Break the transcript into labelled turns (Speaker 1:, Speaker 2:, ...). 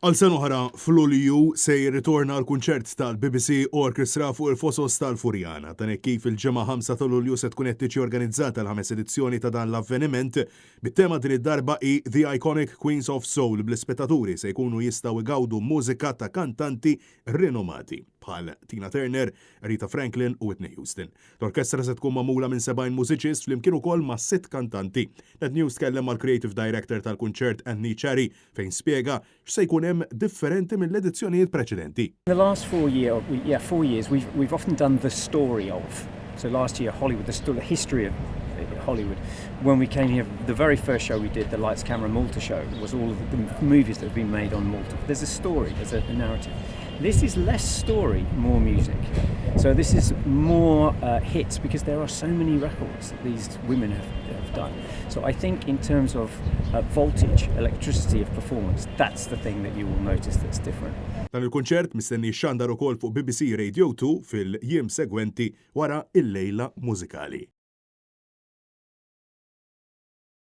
Speaker 1: Għal sena oħra f'Lulju se jirritorna l-kunċert tal-BBC Orchestra fuq il-Fosos tal-Furjana. Dan kif il-ġimgħa 5 ta' Lulju se tkun qed tiġi organizzata l-5 edizzjoni ta' dan l-avveniment bit-tema din id-darba hi The Iconic Queens of Soul bl-ispettaturi se jkunu jistgħu igawdu mużika ta' kantanti rinomati bħal Tina Turner, Rita Franklin u Whitney Houston. L-orkestra se tkun magħmula minn 70 mużiċist flimkien ukoll ma' 6 kantanti. Net News tkellem mal-Creative Director tal-kunċert Annie Cherry fejn spjega x'se jkun hemm differenti mill-edizzjonijiet preċedenti.
Speaker 2: In the last 4 years, we've often done the story of. So last year, Hollywood, there's still a history of Hollywood. When we came here, the very first show we did, the Lights, Camera, Malta show, was all of the movies that have been made on Malta. There's a story, there's a narrative. This is less story, more music. So this is more hits because there are so many records that these women have done. So I think in terms of voltage, electricity of performance, that's the thing that you will notice that's different.
Speaker 1: Dan il-kunċert mistenni xandar ukoll fuq BBC Radio 2 fil-jiem segwenti wara il-lejla mużikali.